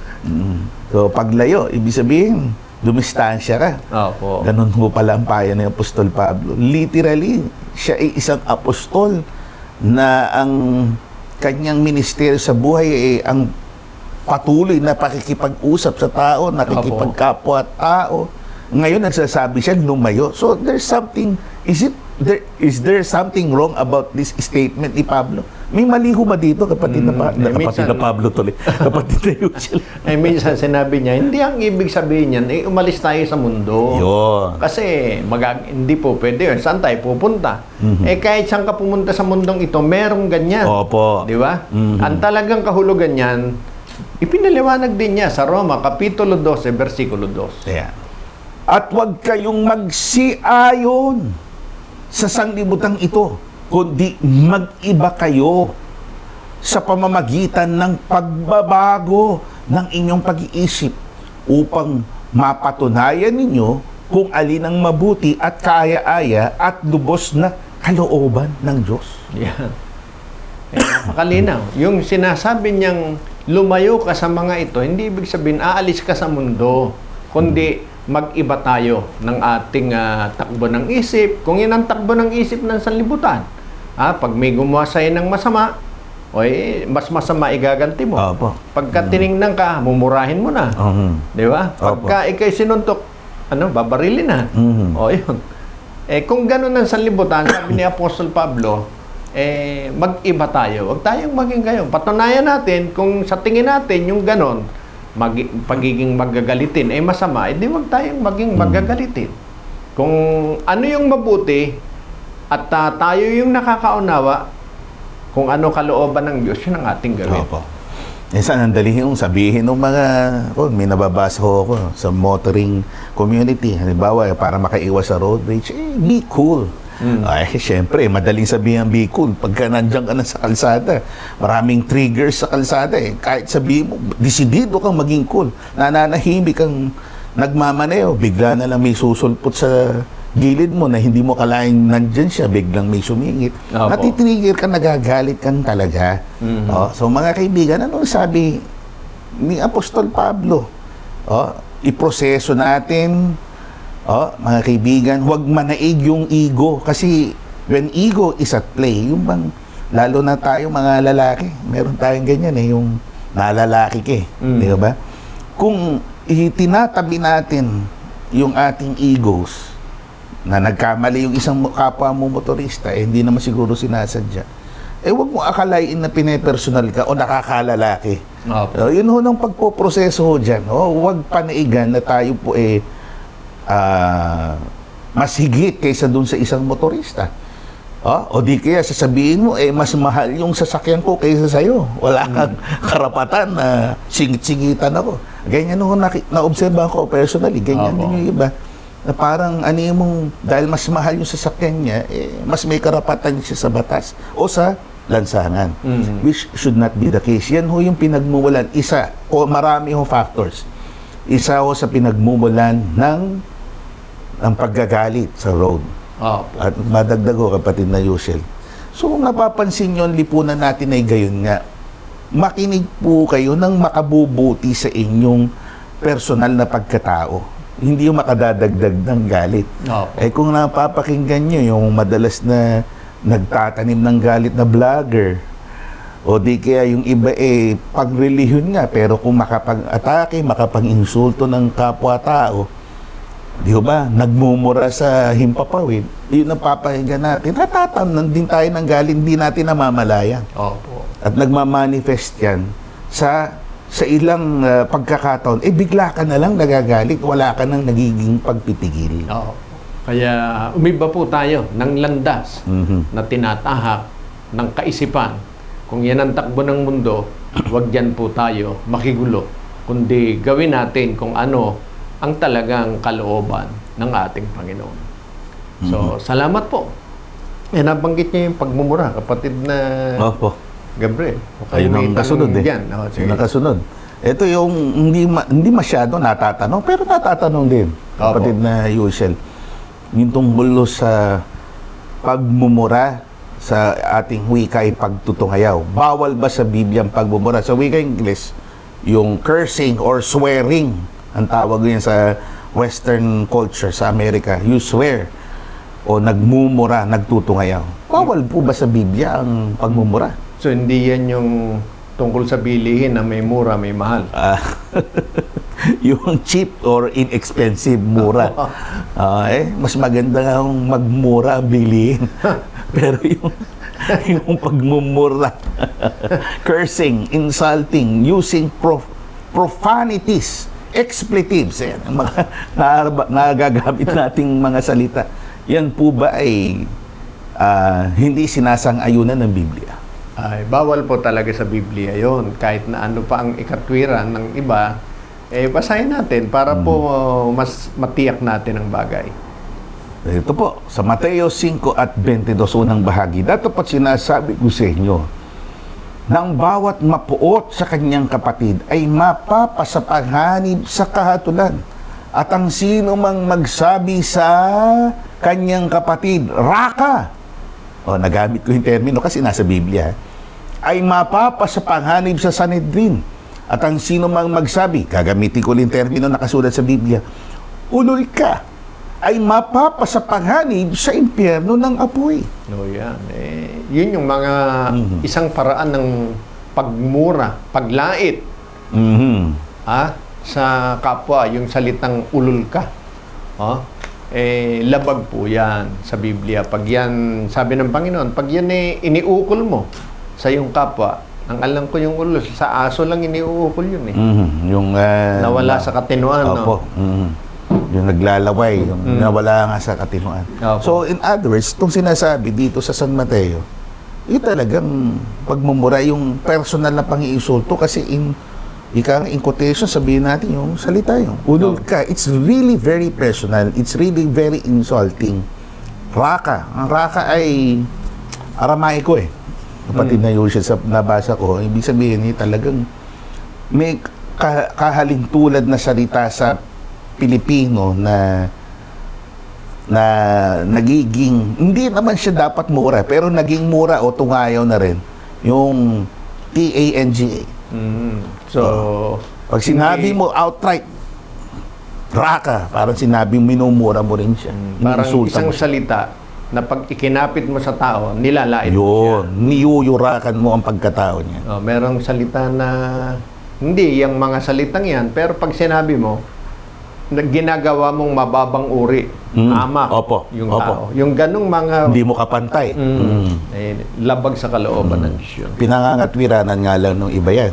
C: So, paglayo, ibig sabihin, dumistansya ka.
B: Opo.
C: Ganun ho pala ang payo ni Apostol Pablo. Literally, siya ay isang apostol na ang kanyang ministeryo sa buhay ay ang patuloy na pakikipag-usap sa tao, nakikipagkapwa-tao. Ngayon, nagsasabi siya, lumayo. So, there's something, is there something wrong about this statement ni Pablo? May mali ho ba dito, kapatid na Pablo tuloy? Kapatid na Yusel.
B: Minsan sinabi niya, hindi ang ibig sabihin niyan, umalis tayo sa mundo.
C: Yun.
B: Kasi hindi po pwede yun. Saan tayo pupunta? Kahit saan ka pumunta sa mundong ito, merong ganyan.
C: Opo.
B: Di ba? Ang talagang kahulugan niyan, ipinaliwanag din niya sa Roma, Kapitulo 12, versikulo 2.
C: Yeah. At huwag kayong magsiayon sa sanglibutan ito, kundi mag-iba kayo sa pamamagitan ng pagbabago ng inyong pag-iisip upang mapatunayan ninyo kung alin ang mabuti at kaaya-aya at lubos na kalooban ng Diyos.
B: Yan. Napakalinaw. Yung sinasabi niyang lumayo ka sa mga ito, hindi ibig sabihin aalis ka sa mundo, kundi mag-iba tayo ng ating takbo ng isip. Kung yan ang takbo ng isip ng sanlibutan, pag may gumawa sa'yo ng masama, mas masama igaganti mo.
C: Opo.
B: Pagka tiningnan ka, mumurahin mo na. Di ba? Pagka ikay sinuntok, babarilin na. O yun. Kung ganun ang sanlibutan, sabi ni Apostol Pablo, mag-iba tayo. Huwag tayong maging gayon. Patunayan natin kung sa tingin natin yung ganon, pagiging magagalitin masama, di wag tayong maging magagalitin. Kung ano yung mabuti at tayo yung nakakaunawa kung ano kalooban ng Diyos, yun ang ating gawin.
C: Opo. Minsan, ang dali yung sabihin ng mga, may nababasa ho ako sa motoring community. Halimbawa, para makaiwas sa road rage, be cool. Ay, syempre, madaling sabihin ang be cool. Pagka nandiyan ka na sa kalsada, maraming triggers sa kalsada eh. Kahit sabihin mo, desidido kang maging cool. Nananahimik kang nagmamaneo, bigla na lang may susulpot sa gilid mo na hindi mo kalaing nandyan siya, biglang may sumingit.
B: Opo.
C: Natitrigger ka, nagagalit kang talaga. So mga kaibigan, ano sabi ni Apostol Pablo? Iproseso natin, mga kaibigan, huwag manaig yung ego. Kasi when ego is at play, yung bang, lalo na tayo mga lalaki, meron tayong ganyan yung nalalaki ka di ba? Kung itinatabi natin yung ating egos, na nagkamali yung isang kapwa mo motorista, hindi naman siguro sinasadya, huwag mo akalain na pinepersonal ka o nakakalalaki.
B: Opo.
C: Yun ho ng pagpoproseso ho dyan. Huwag panaigan na tayo po mas higit kaysa dun sa isang motorista. O di kaya sasabihin mo, mas mahal yung sasakyan ko kaysa sa'yo. Wala kang karapatan na singit-singitan ako. Ganyan ho na-observe ko personally. Ganyan
B: Opo.
C: din yung iba. Na parang mong, dahil mas mahal yung sasakyan niya, mas may karapatan siya sa batas o sa lansangan. Which should not be the case. Yan ho yung pinagmumulan. Isa, o marami ho factors. Isa ho sa pinagmumulan ng paggagalit sa road.
B: Opo.
C: At madagdag ho, kapatid na Yushel. So kung napapansin nyo, ang lipunan natin ay gayon nga. Makinig po kayo ng makabubuti sa inyong personal na pagkatao. Hindi yung makadadagdag ng galit.
B: Opo.
C: Kung napapakinggan nyo yung madalas na nagtatanim ng galit na vlogger, o di kaya yung iba pag-relihiyon nga, pero kung makapag-atake, makapag-insulto ng kapwa-tao, di ba, nagmumura sa himpapawid, yun ang papakinggan natin. Natatanan din tayo ng galit, hindi natin namamalayan.
B: Opo.
C: At nagmamanifest yan sa ilang pagkakataon, bigla ka na lang nagagalit, wala ka nang nagiging pagpipigil.
B: Oo. Kaya umiba po tayo ng landas na tinatahak ng kaisipan. Kung yan ang takbo ng mundo, huwag dyan po tayo makigulo. Kundi gawin natin kung ano ang talagang kalooban ng ating Panginoon. So, salamat po. Nabanggit niya yung pagmumura, kapatid na
C: Opo.
B: Gabriel.
C: Ayun ang kasunod
B: Dyan. Sige.
C: Yung nakasunod. Ito yung hindi masyado natatanong, pero natatanong din, kapatid na Yushel. Yung tungkol sa pagmumura sa ating wika ay pagtutungayaw. Bawal ba sa Biblia ang pagmumura? Sa wika English, yung cursing or swearing, ang tawag yun sa Western culture, sa Amerika, you swear o nagmumura, nagtutungayaw. Bawal po ba sa Biblia ang pagmumura?
B: So, hindi yan yung tungkol sa bilihin na may mura, may mahal.
C: Yung cheap or inexpensive mura. Mas maganda nga magmura ang bilihin. Pero yung pagmumura, cursing, insulting, using profanities, expletives, ang mga nagagamit nating mga salita. Yan po ba ay hindi sinasang-ayunan ng Biblia?
B: Ay, bawal po talaga sa Biblia yon. Kahit na ano pa ang ikatwiran ng iba, basahin natin para po mas matiyak natin ang bagay.
C: Ito po, sa Mateo 5 at 22 unang bahagi, dato pa sinasabi ko sa inyo, nang bawat mapuot sa kanyang kapatid ay mapapasapaghanib sa kahatulan. At ang sino mang magsabi sa kanyang kapatid, raka, nagamit ko yung termino kasi nasa Biblia, ay mapapasapaghanib sa Sanhedrin. At ang sino mang magsabi, gagamitin ko yung termino nakasulat sa Biblia, ulol ka, ay mapapasapaghanib sa impyerno ng apoy.
B: No, yan. Yun yung mga isang paraan ng pagmura, paglait sa kapwa, yung salitang ulol ka. Labag po yan sa Biblia. Pag yan, sabi ng Panginoon, pag yan iniukol mo sa iyong kapwa, ang alam ko yung ulol, sa aso lang iniukol yun
C: Yung
B: nawala sa katinoan.
C: Opo. Yung naglalaway, yung nawala nga sa katinoan.
B: Opo.
C: So, in other words, itong sinasabi dito sa San Mateo, yung talagang pagmumura, yung personal na pang-iinsulto kasi in quotation, sabihin natin yung salita yung ulol ka. It's really very personal. It's really very insulting. Raka. Ang Raka ay Aramaiko eh. Kapatid na Yusha sa nabasa ko, ibig sabihin talagang may kahalintulad na salita sa Pilipino na nagiging, hindi naman siya dapat mura, pero naging mura o tungayaw na rin yung TANGA.
B: So,
C: Pag sinabi mo outright, Raka, parang sinabi minumura mo rin siya.
B: parang
C: Iniinsulta
B: isang
C: mo siya.
B: salita na pag ikinapit mo sa tao, nilalait mo siya.
C: Yun, niyuyurakan mo ang pagkatao niya.
B: Merong salita na hindi yung mga salitang yan, pero pag sinabi mo, ginagawa mong mababang uri, ama
C: Opo,
B: yung
C: opo.
B: tao. Yung ganong mga
C: Hindi mo kapantay.
B: labag sa kalooban ng Diyos yun.
C: Pinangangatwiranan nga lang ng iba yan.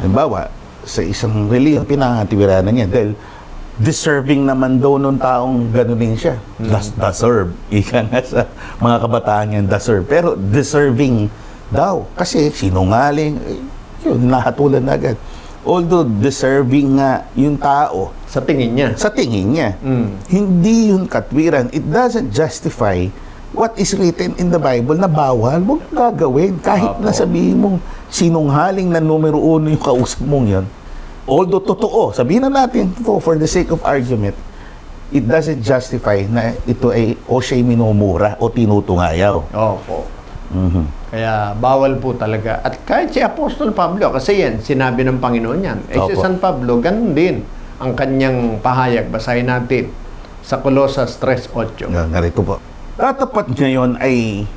C: Halimbawa, sa isang reliyon, pinangangatwiranan niya dahil deserving naman daw nung taong ganunin siya. Deserve. Ika nga sa mga kabataan yan, deserve. Pero deserving daw. Kasi sinungaling, yun, nahatulan na agad. Although deserving nga yung tao,
B: Sa tingin niya.
C: sa tingin niya, hindi yun katwiran. It doesn't justify what is written in the Bible na bawal, huwag mong gagawin. Kahit
B: Opo.
C: na sabihin mong sinunghaling na numero 1 yung kausap mong yun. Although totoo, sabihin na natin totoo for the sake of argument, it doesn't justify na ito ay o siya'y minumura o tinutungayaw.
B: Opo. Kaya bawal po talaga. At kahit si Apostol Pablo, kasi yan, sinabi ng Panginoon yan. Si
C: Opo.
B: San Pablo, ganun din ang kanyang pahayag. Basahin natin sa Colosas 3:8.
C: Narito po. Tatapat ngayon ay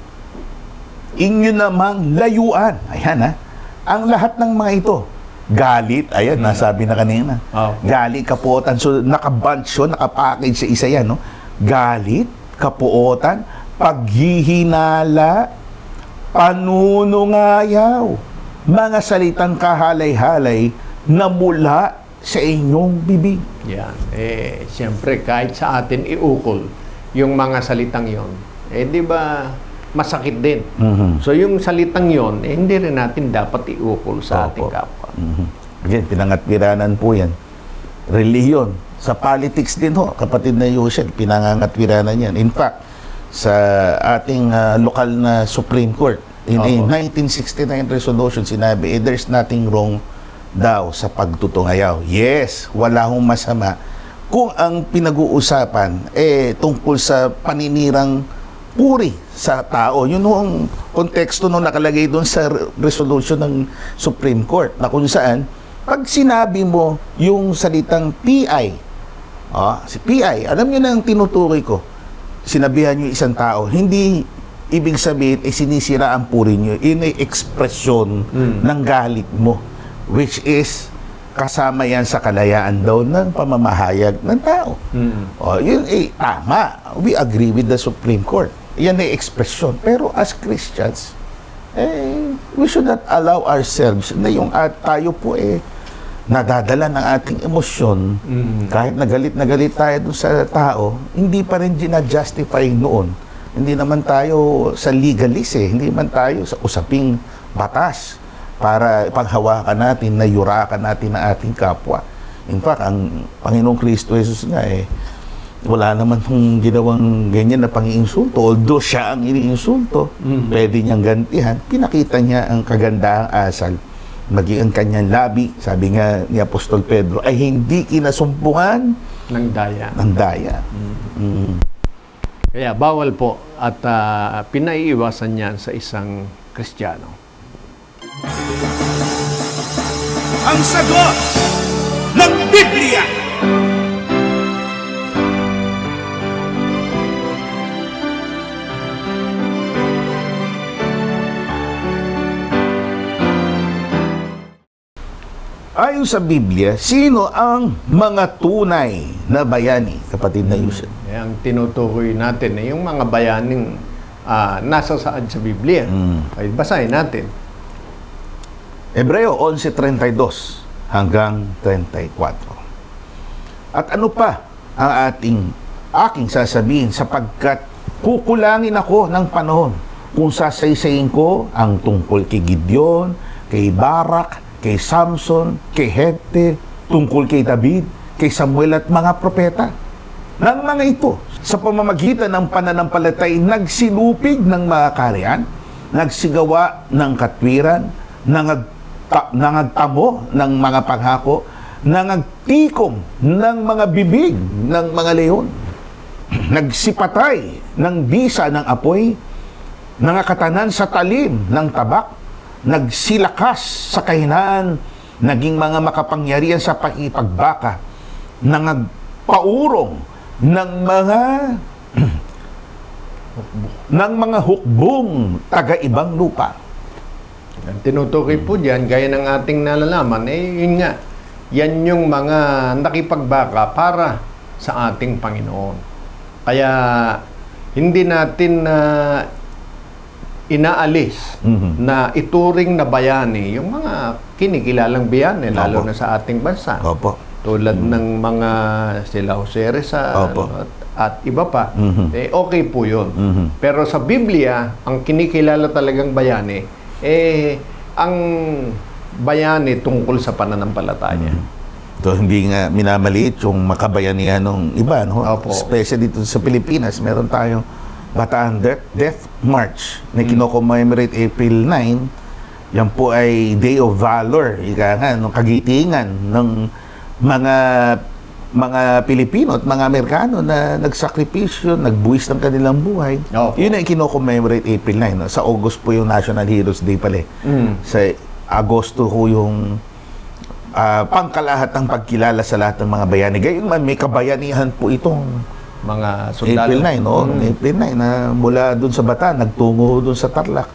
C: inyo namang layuan. Ayan ha. Ang lahat ng mga ito. Galit, ayan, nasabi na kanina.
B: Oh.
C: Galit, kapuotan. So, nakabunch yun, nakapackage sa isa yan, no? Galit, kapuotan, paghihinala, panunungayaw, mga salitang kahalay-halay na mula sa inyong bibig.
B: Yan. Siyempre, kahit sa atin iukol yung mga salitang yon, di ba, masakit din. So, yung salitang yon, hindi rin natin dapat iukol sa ating
C: Opo.
B: kapwa.
C: Again, pinangatwiranan po yan. Reliyon. Sa politics din ho, kapatid na Yusel, pinangangatwiranan yan. In fact, sa ating lokal na Supreme Court, in a
B: Opo.
C: 1969 resolution, sinabi, there's nothing wrong daw sa pagtutungayaw. Yes, wala hong masama. Kung ang pinag-uusapan tungkol sa paninirang puri sa tao. Yun ang konteksto nung nakalagay doon sa resolution ng Supreme Court na kung saan pag sinabi mo yung salitang PI, si PI, alam nyo na ang tinutukoy ko, sinabihan nyo isang tao, hindi ibig sabihin sinisira ang puri nyo. Yun ay ekspresyon ng galit mo, which is kasama yan sa kalayaan daw ng pamamahayag ng tao. Yun tama. We agree with the Supreme Court. Yan ay ekspresyon. Pero as Christians, we should not allow ourselves na yung tayo po nadadala ng ating emosyon. Kahit na galit tayo dun sa tao, hindi pa rin gina-justify noon. Hindi naman tayo sa legalist hindi naman tayo sa usaping batas para panghawakan natin, nayurakan natin ang ating kapwa. In fact, ang Panginoong Kristo Jesus nga wala naman kung ginawang ganyan na pang-iinsulto. Although siya ang iniinsulto, pwede niyang gantihan. Pinakita niya ang kagandahang asal. Maging ang kanyang labi, sabi nga ni Apostol Pedro, ay hindi kinasumpungan
B: Ng daya.
C: ng daya.
B: Kaya bawal po at pinaiiwasan yan sa isang Kristiyano.
A: Ang sagot ng Biblia.
C: Ayon sa Biblia, sino ang mga tunay na bayani, kapatid na Yusuf?
B: Ang tinutukoy natin yung mga bayaning nasa saad sa Biblia. Ay basahin natin.
C: Hebreo 11:32 hanggang 34. At ano pa ang aking sasabihin sapagkat kukulangin ako ng panahon kung sasaysayin ko ang tungkol kay Gideon, kay Barak, kay Samson, kay Hepte, tungkol kay David, kay Samuel at mga propeta. ng mga ito sa pamamagitan ng pananampalatay nagsilupig ng mga kaharian, nagsigawa ng katwiran, nangagtamo ng mga paghako, nangagtikom ng mga bibig ng mga leon, nagsipatay ng bisa ng apoy, nangakatanan sa talim ng tabak, nagsilakas sa kahinaan, naging mga makapangyarihan sa pakipagbaka, nangagpaurong ng mga hukbong taga-ibang lupa.
B: Ang tinutukoy po dyan, gaya ng ating nalalaman, yun nga, yan yung mga nakipagbaka para sa ating Panginoon. Kaya, hindi natin inaalis na ituring na bayani yung mga kinikilalang bayani, lalo na sa ating bansa.
C: Opo.
B: Tulad ng mga sila Jose Rizal at iba pa. Okay po yun. Pero sa Biblia, ang kinikilala talagang bayani, ang bayani tungkol sa pananampalataya.
C: So, hindi nga minamaliit yung makabayanihan ng iba, no?
B: Opo.
C: Especially dito sa Pilipinas, meron tayong Bataan Death March na kino-commemorate April 9. Yan po ay Day of Valor, ika nga, ng kagitingan ng mga Pilipino at mga Amerikano na nagsakripisyo, nagbuwis ng kanilang buhay.
B: Opo.
C: Yun ay kino-commemorate April 9. No? Sa August po yung National Heroes Day pala. Sa Agosto po yung pangkalahatang pagkilala sa lahat ng mga bayani. Gayon man, may kabayanihan po itong
B: Mga sundalo.
C: April 9, no? April 9 na mula dun sa Bataan, nagtungo dun sa Tarlac.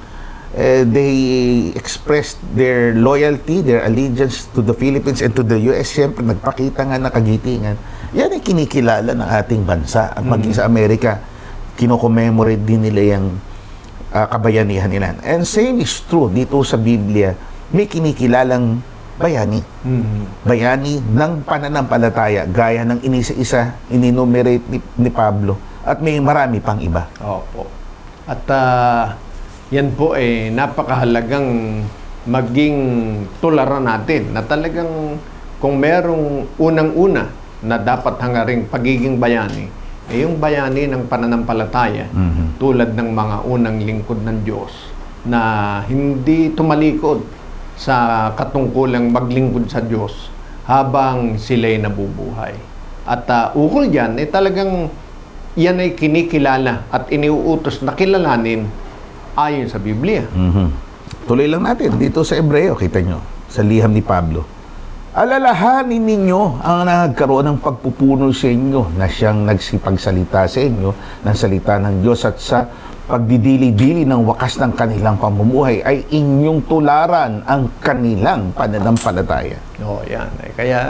C: They expressed their loyalty, their allegiance to the Philippines and to the US. Siyempre, nagpakita nga na kagitingan. Yan ay kinikilala ng ating bansa. At maging sa Amerika, kino-commemorate din nila yung kabayanihan nila. And same is true dito sa Biblia. May kinikilalang bayani. Bayani ng pananampalataya, gaya ng inisa-isa, ininumerate ni Pablo. At may marami pang iba.
B: Opo. At yan po napakahalagang maging tularan natin na talagang kung merong unang-una na dapat hangaring pagiging bayani, yung bayani ng pananampalataya tulad ng mga unang lingkod ng Diyos na hindi tumalikod sa katungkulang maglingkod sa Diyos habang sila'y nabubuhay. At ukol dyan, talagang yan ay kinikilala at iniuutos na kilalanin ayon sa Biblia.
C: Tuloy lang natin dito sa Ebreo, kita nyo, sa liham ni Pablo. Alalahanin ninyo ang nagkaroon ng pagpupuno sa inyo na siyang nagsipagsalita sa inyo ng salita ng Diyos at sa pagdidili-dili ng wakas ng kanilang pamumuhay ay inyong tularan ang kanilang pananampalataya.
B: Yan. Kaya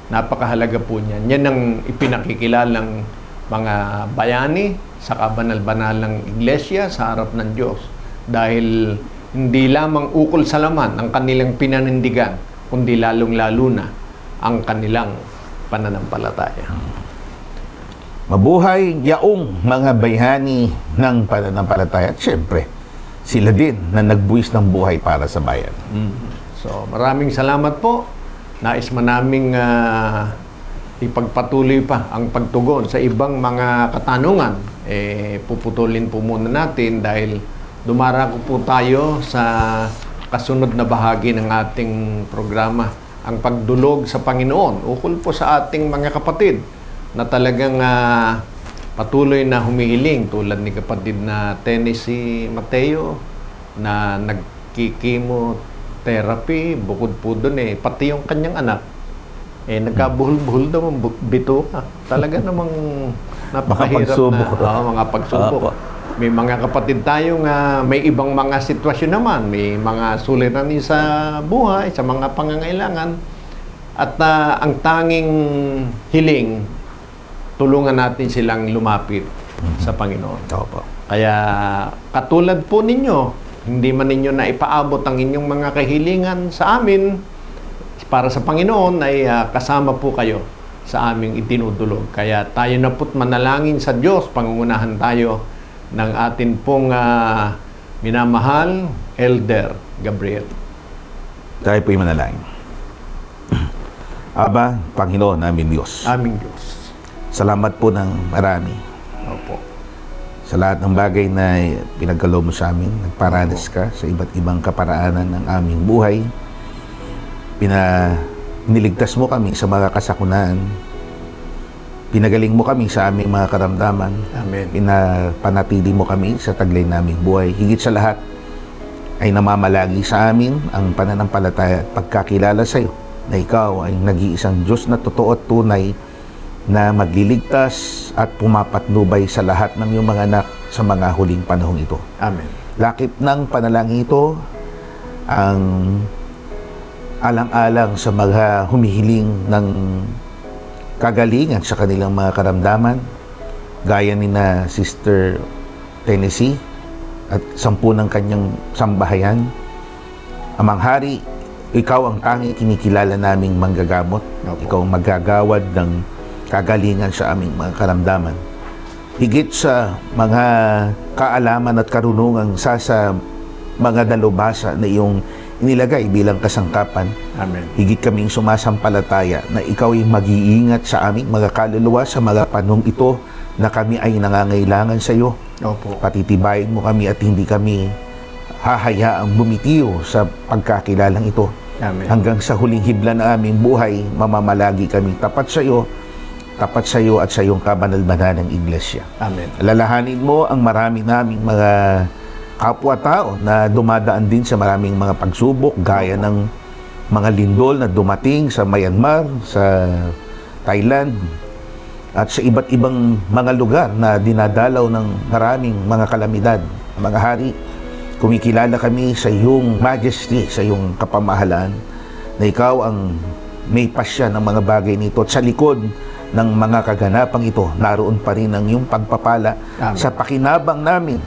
B: napakahalaga po niyan. Yan ang ipinakikilalang mga bayani sa kabanal-banalang iglesia sa harap ng Diyos. Dahil hindi lamang ukol sa laman ang kanilang pinanindigan, kundi lalong-lalo na ang kanilang pananampalataya.
C: Mabuhay yaong mga bayani ng pananampalataya. At syempre, sila din na nagbuwis ng buhay para sa bayan.
B: So, maraming salamat po. Nais man naming ipagpatuloy pa ang pagtugon sa ibang mga katanungan. Puputulin po muna natin dahil dumarako po tayo sa kasunod na bahagi ng ating programa, ang pagdulog sa Panginoon. Ukol po sa ating mga kapatid na talagang patuloy na humihiling tulad ni kapatid na Tennessee Mateo na nagkikimo-therapy. Bukod po doon pati yung kanyang anak nagkabuhol-buhol daw ang bituka. Talaga namang napakahirap na mga pagsubok. May mga kapatid tayo nga may ibang mga sitwasyon naman. May mga suliranin sa buhay, sa mga pangangailangan. At ang tanging hiling, tulungan natin silang lumapit sa Panginoon. Kaya katulad po ninyo, hindi man ninyo na ipaabot ang inyong mga kahilingan sa amin, para sa Panginoon ay kasama po kayo sa aming itinutulog. Kaya tayo na po't manalangin sa Diyos, pangungunahan tayo ng atin pong minamahal, Elder Gabriel.
C: Tayo po'y manalangin. Aba, Panginoon, aming Diyos.
B: Aming Diyos.
C: Salamat po ng marami
B: Opo.
C: sa lahat ng bagay na pinagkaloob mo sa amin. Nagparanas ka sa iba't ibang kaparaanan ng aming buhay. Niligtas mo kami sa mga kasakunaan. Pinagaling mo kami sa aming mga karamdaman.
B: Amen.
C: Pinapanatili mo kami sa taglay naming buhay. Higit sa lahat ay namamalagi sa amin ang pananampalataya at pagkakilala sa iyo na ikaw ay nag-iisang Diyos na totoo at tunay na magliligtas at pumapatnubay sa lahat ng iyong mga anak sa mga huling panahong ito.
B: Amen.
C: Lakip ng panalangin ito ang alang-alang sa mga humihiling ng kagalingan sa kanilang mga karamdaman, gaya ni na Sister Tennessee at 10 ng kanyang sambahayan. Amang Hari, ikaw ang tanging kinikilala naming manggagamot.
B: Opo.
C: Ikaw ang maggagawad ng kagalingan sa aming mga karamdaman. Higit sa mga kaalaman at karunungan sa mga dalubhasa na iyong inilagay bilang kasangkapan,
B: Amen.
C: higit kaming sumasampalataya na ikaw ay mag-iingat sa aming mga kaluluwa sa mga panahong ito na kami ay nangangailangan sa iyo.
B: Opo.
C: Patitibayin mo kami at hindi kami hahayaang bumitiw sa pagkakilalang ito.
B: Amen.
C: Hanggang sa huling hibla ng aming buhay, mamamalagi kami tapat sa iyo at sa iyong kabanal-banalang iglesia.
B: Amen.
C: Alalahanin mo ang marami naming mga kapwa-tao na dumadaan din sa maraming mga pagsubok, gaya ng mga lindol na dumating sa Myanmar, sa Thailand, at sa iba't ibang mga lugar na dinadalaw ng maraming mga kalamidad. Mga Hari, kumikilala kami sa iyong majesty, sa iyong kapamahalaan, na ikaw ang may pasya ng mga bagay nito at sa likod ng mga kaganapang ito, naroon pa rin ang iyong pagpapala
B: Amen.
C: sa pakinabang namin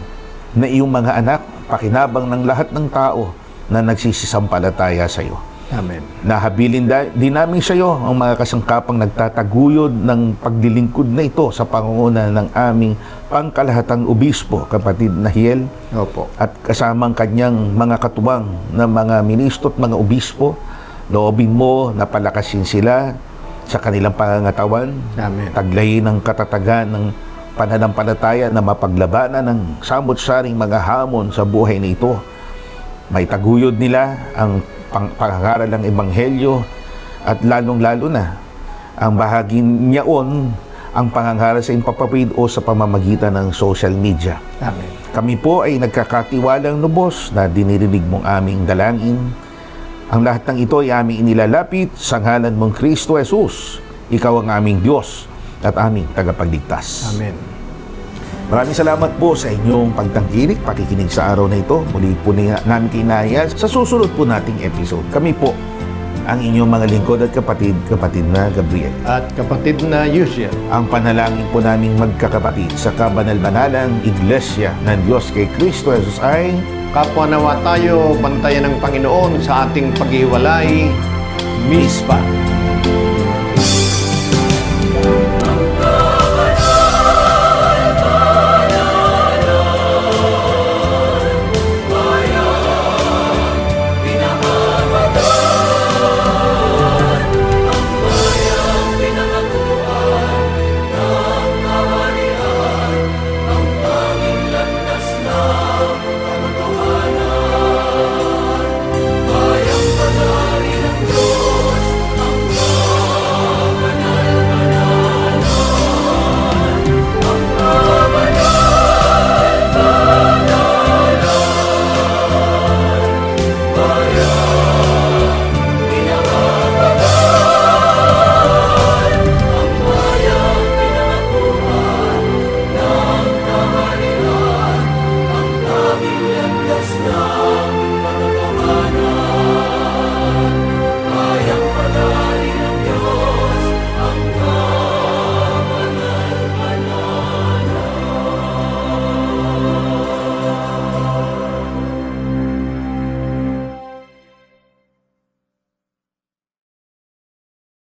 C: na iyong mga anak, pakinabang ng lahat ng tao na nagsisisampalataya sa iyo.
B: Amen.
C: Nahabilin din namin sa iyo ang mga kasangkapang nagtataguyod ng paglilingkod na ito sa pangunguna ng aming pangkalahatang obispo, kapatid na Hiel,
B: Opo.
C: at kasamang kanyang mga katuwang na mga ministro at mga obispo. Loobin mo na palakasin sila sa kanilang pangangatawan,
B: Amen.
C: taglayin ng katatagan ng pananampalataya na mapaglabanan ng samot-saring mga hamon sa buhay na ito. May taguyod nila ang pangangaral ng Ebanghelyo at lalong-lalo na ang bahagi niyaon ang pangangaral sa impapawid o sa pamamagitan ng social media.
B: Amen.
C: Kami po ay nagkakatiwalang lubos na dinirinig mong aming dalangin. Ang lahat ng ito ay aming inilalapit sa ngalan mong Kristo Jesus. Ikaw ang aming Diyos at aming tagapagligtas.
B: Amen.
C: Maraming salamat po sa inyong pagtangkilik, pakikinig sa araw na ito. Muli po namin kinaya sa susunod po nating episode. Kami po ang inyong mga lingkod at kapatid na Gabriel.
B: At kapatid na Yusiel,
C: Ang panalangin po naming magkakapatid sa kabanal-banalang Iglesia ng Diyos kay Kristo Jesus ay
B: kapwa nawa tayo bantayan ng Panginoon sa ating paghiwalay, Mispa.